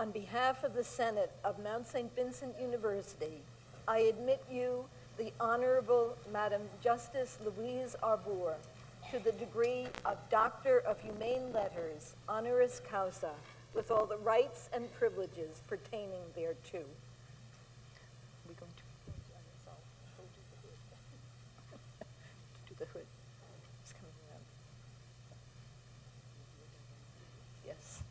On behalf of the Senate of Mount St. Vincent University, I admit you, the Honorable Madam Justice Louise Abrour, to the degree of Doctor of Humane Letters, honoris causa, with all the rights and privileges pertaining thereto. We're going to do the hood. It's coming around. Yes.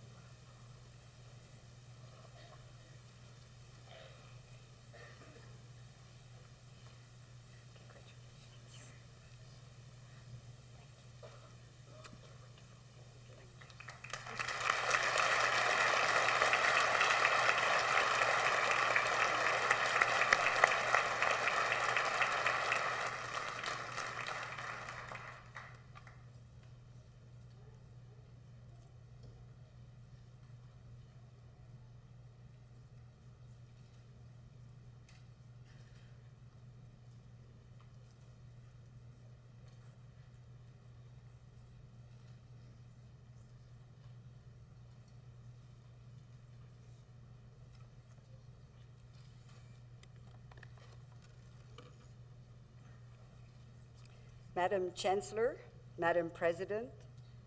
Madam Chancellor, Madam President,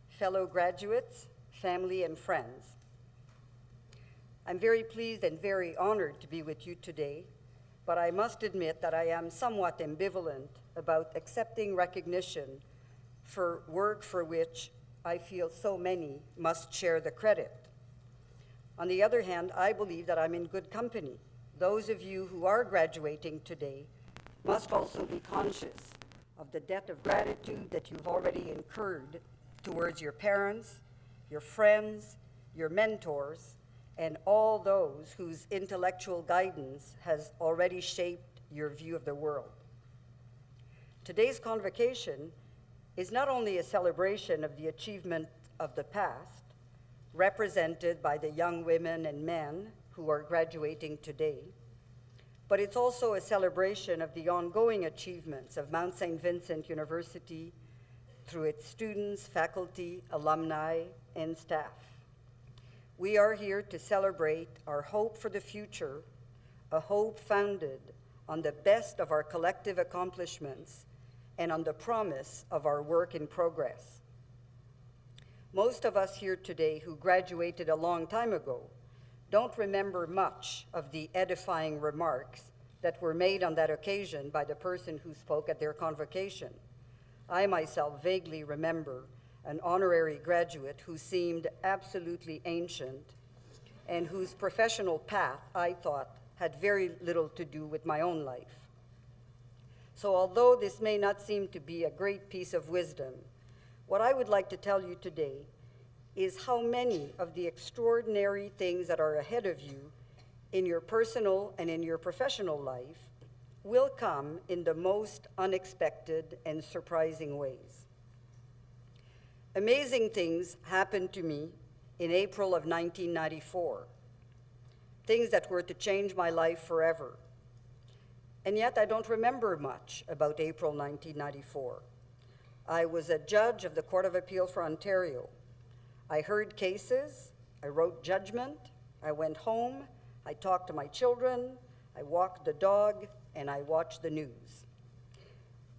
fellow graduates, family and friends. I'm very pleased and very honored to be with you today, but I must admit that I am somewhat ambivalent about accepting recognition for work for which I feel so many must share the credit. On the other hand, I believe that I'm in good company. Those of you who are graduating today must also be conscious of the debt of gratitude that you've already incurred towards your parents, your friends, your mentors, and all those whose intellectual guidance has already shaped your view of the world. Today's convocation is not only a celebration of the achievement of the past, represented by the young women and men who are graduating today, but it's also a celebration of the ongoing achievements of Mount St. Vincent University through its students, faculty, alumni, and staff. We are here to celebrate our hope for the future, a hope founded on the best of our collective accomplishments and on the promise of our work in progress. Most of us here today who graduated a long time ago don't remember much of the edifying remarks that were made on that occasion by the person who spoke at their convocation. I myself vaguely remember an honorary graduate who seemed absolutely ancient and whose professional path, I thought, had very little to do with my own life. So although this may not seem to be a great piece of wisdom, what I would like to tell you today is how many of the extraordinary things that are ahead of you in your personal and in your professional life will come in the most unexpected and surprising ways. Amazing things happened to me in April of 1994, things that were to change my life forever. And yet I don't remember much about April 1994. I was a judge of the Court of Appeal for Ontario. I heard cases, I wrote judgment, I went home, I talked to my children, I walked the dog, and I watched the news.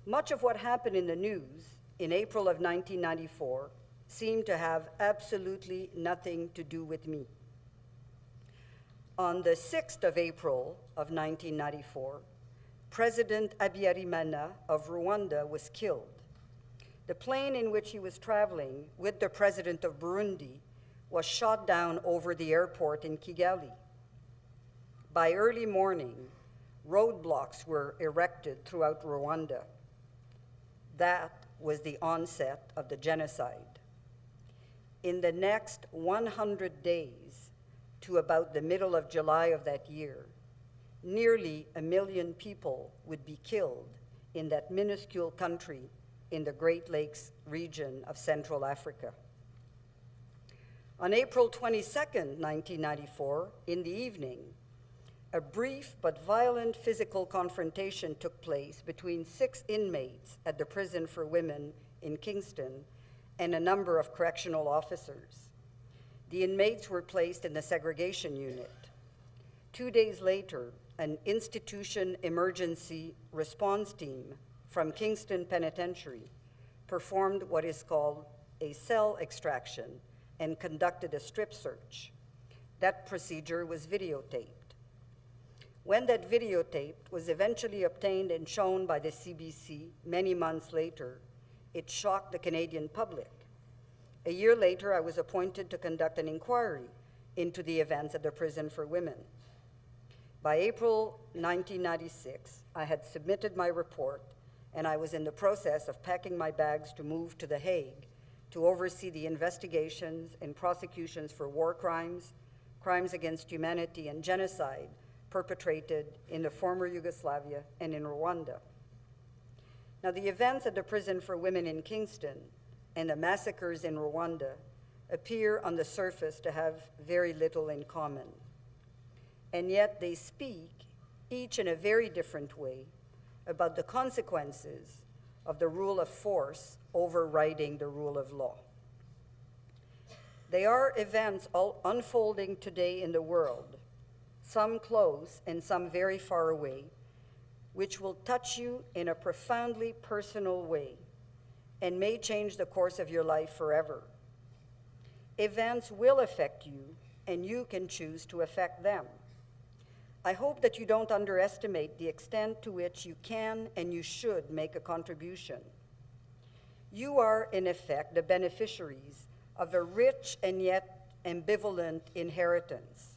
Much of what happened in the news in April of 1994 seemed to have absolutely nothing to do with me. On the 6th of April of 1994, President Habyarimana of Rwanda was killed. The plane in which he was traveling with the president of Burundi was shot down over the airport in Kigali. By early morning, roadblocks were erected throughout Rwanda. That was the onset of the genocide. In the next 100 days, to about the middle of July of that year, nearly 1 million people would be killed in that minuscule country in the Great Lakes region of Central Africa. On April 22nd, 1994, in the evening, a brief but violent physical confrontation took place between 6 inmates at the prison for women in Kingston and a number of correctional officers. The inmates were placed in the segregation unit. 2 days later, an institution emergency response team from Kingston Penitentiary performed what is called a cell extraction and conducted a strip search. That procedure was videotaped. When that videotape was eventually obtained and shown by the CBC many months later, it shocked the Canadian public. A year later, I was appointed to conduct an inquiry into the events at the prison for women. By April 1996, I had submitted my report, and I was in the process of packing my bags to move to The Hague to oversee the investigations and prosecutions for war crimes, crimes against humanity, and genocide perpetrated in the former Yugoslavia and in Rwanda. Now, the events at the prison for women in Kingston and the massacres in Rwanda appear on the surface to have very little in common. And yet they speak, each in a very different way, about the consequences of the rule of force overriding the rule of law. They are events all unfolding today in the world, some close and some very far away, which will touch you in a profoundly personal way and may change the course of your life forever. Events will affect you, and you can choose to affect them. I hope that you don't underestimate the extent to which you can and you should make a contribution. You are, in effect, the beneficiaries of a rich and yet ambivalent inheritance.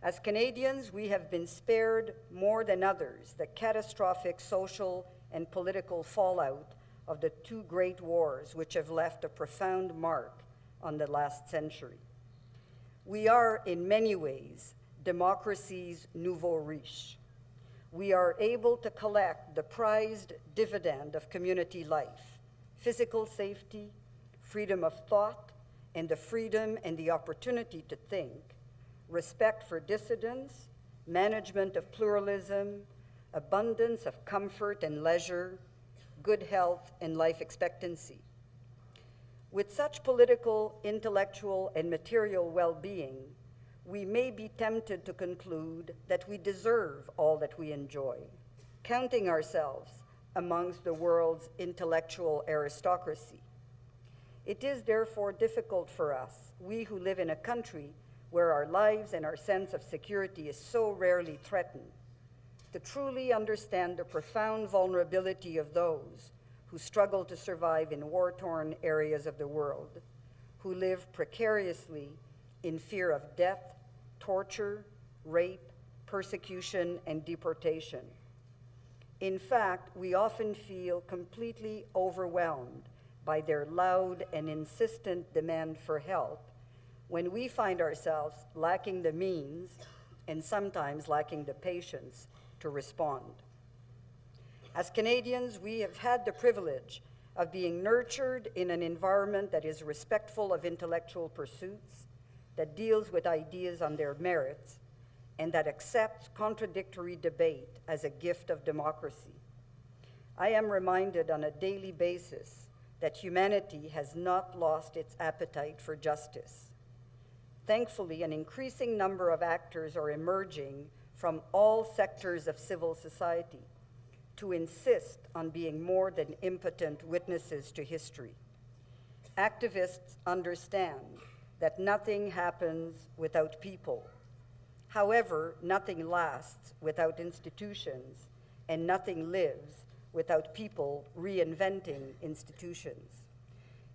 As Canadians, we have been spared more than others the catastrophic social and political fallout of the two great wars, which have left a profound mark on the last century. We are, in many ways, democracy's nouveau riche. We are able to collect the prized dividend of community life, physical safety, freedom of thought, and the freedom and the opportunity to think, respect for dissidents, management of pluralism, abundance of comfort and leisure, good health, and life expectancy. With such political, intellectual, and material well-being, we may be tempted to conclude that we deserve all that we enjoy, counting ourselves amongst the world's intellectual aristocracy. It is therefore difficult for us, we who live in a country where our lives and our sense of security is so rarely threatened, to truly understand the profound vulnerability of those who struggle to survive in war-torn areas of the world, who live precariously in fear of death, torture, rape, persecution, and deportation. In fact, we often feel completely overwhelmed by their loud and insistent demand for help when we find ourselves lacking the means and sometimes lacking the patience to respond. As Canadians, we have had the privilege of being nurtured in an environment that is respectful of intellectual pursuits, that deals with ideas on their merits, and that accepts contradictory debate as a gift of democracy. I am reminded on a daily basis that humanity has not lost its appetite for justice. Thankfully, an increasing number of actors are emerging from all sectors of civil society to insist on being more than impotent witnesses to history. Activists understand that nothing happens without people. However, nothing lasts without institutions, and nothing lives without people reinventing institutions.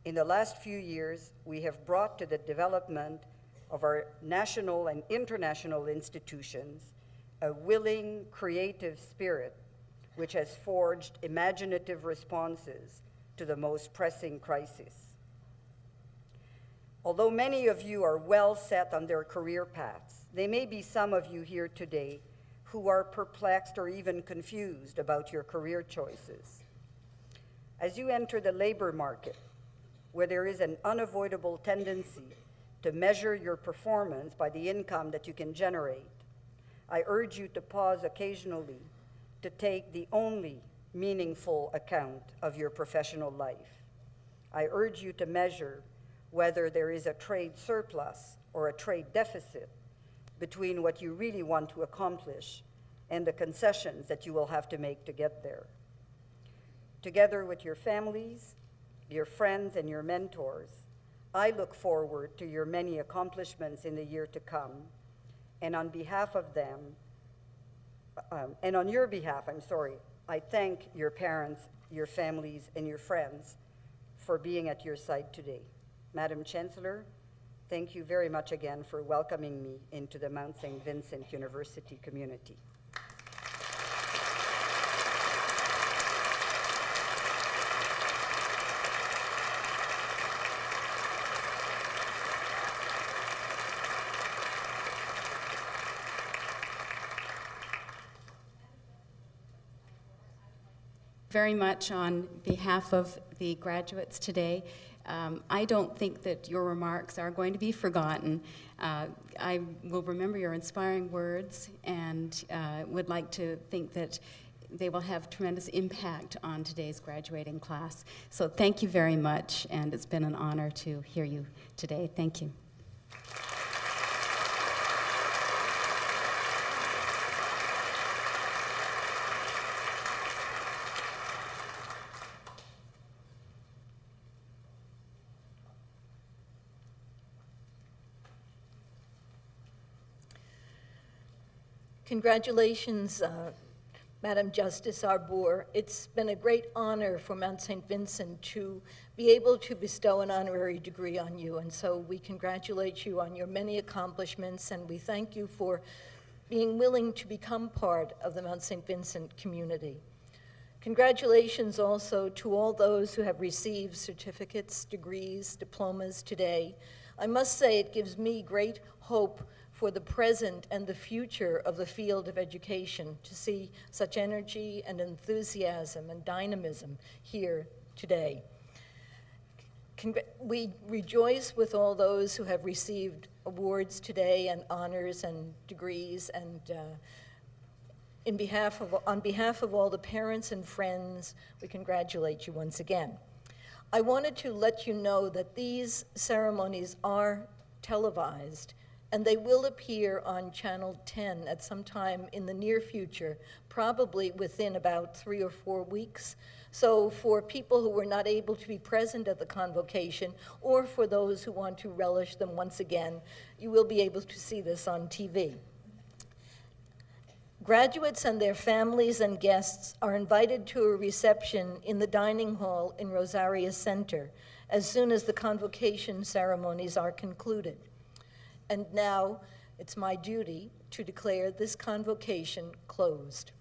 In the last few years, we have brought to the development of our national and international institutions a willing, creative spirit which has forged imaginative responses to the most pressing crisis. Although many of you are well set on their career paths, there may be some of you here today who are perplexed or even confused about your career choices. As you enter the labor market, where there is an unavoidable tendency to measure your performance by the income that you can generate, I urge you to pause occasionally to take the only meaningful account of your professional life. I urge you to measure whether there is a trade surplus or a trade deficit between what you really want to accomplish and the concessions that you will have to make to get there. Together with your families, your friends, and your mentors, I look forward to your many accomplishments in the year to come, and on behalf of them, and on your behalf, I thank your parents, your families, and your friends for being at your side today. Madam Chancellor, thank you very much again for welcoming me into the Mount St. Vincent University community. Very much on behalf of the graduates today. I don't think that your remarks are going to be forgotten. I will remember your inspiring words and would like to think that they will have tremendous impact on today's graduating class. So thank you very much, and it's been an honor to hear you today. Thank you. Congratulations, Madam Justice Abrour. It's been a great honor for Mount St. Vincent to be able to bestow an honorary degree on you, and so we congratulate you on your many accomplishments, and we thank you for being willing to become part of the Mount St. Vincent community. Congratulations also to all those who have received certificates, degrees, diplomas today. I must say it gives me great hope for the present and the future of the field of education to see such energy and enthusiasm and dynamism here today. We rejoice with all those who have received awards today and honors and degrees, and on behalf of all the parents and friends, we congratulate you once again. I wanted to let you know that these ceremonies are televised, and they will appear on Channel 10 at some time in the near future, probably within about 3 or 4 weeks. So for people who were not able to be present at the convocation, or for those who want to relish them once again, you will be able to see this on TV. Graduates and their families and guests are invited to a reception in the dining hall in Rosaria Center as soon as the convocation ceremonies are concluded. And now it's my duty to declare this convocation closed.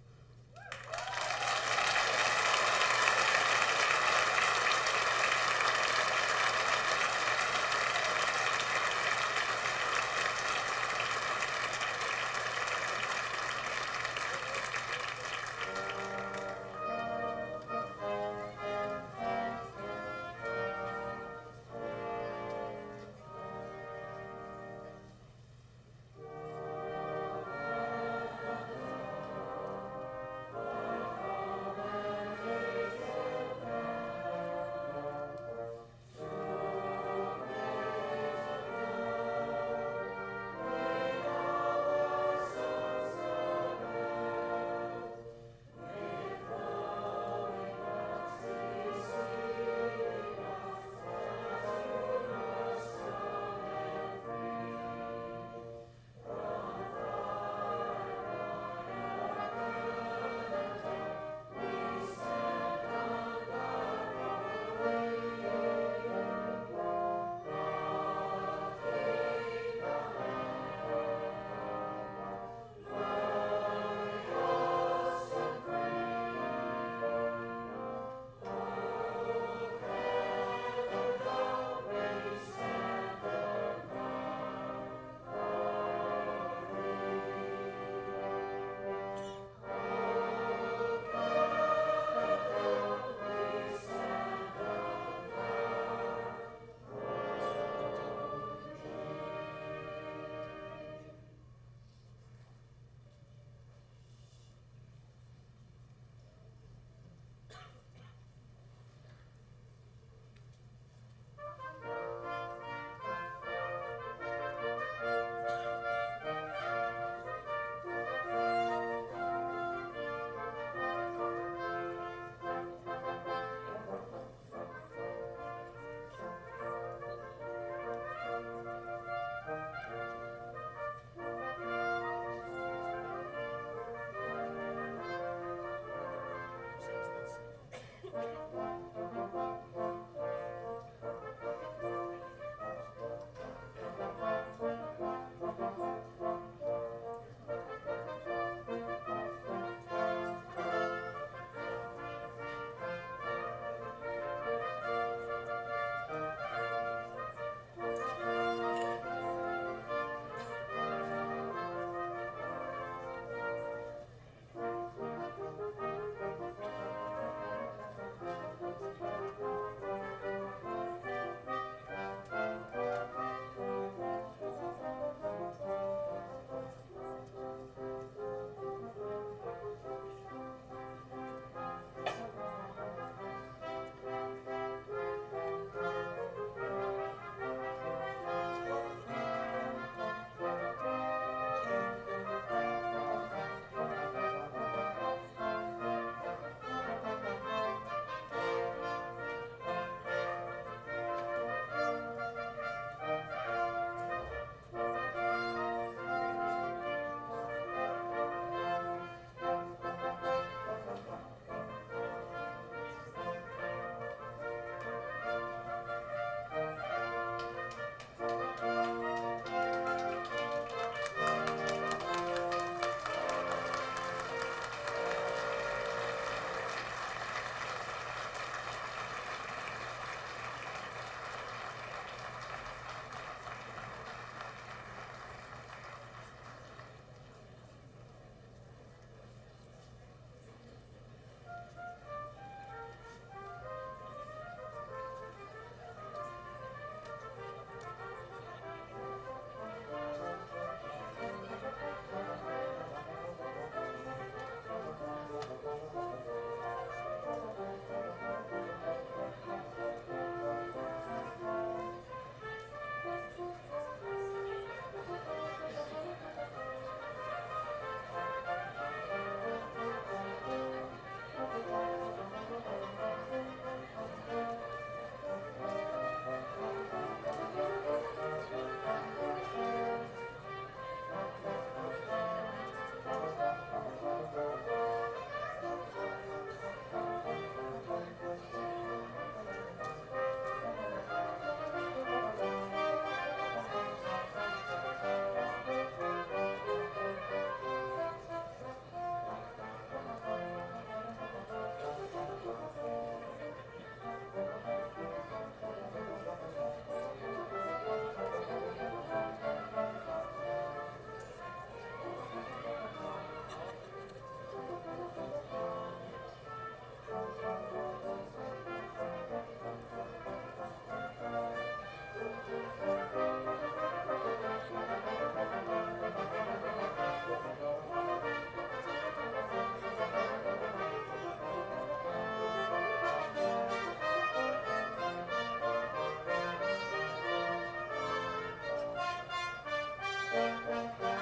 Thank you.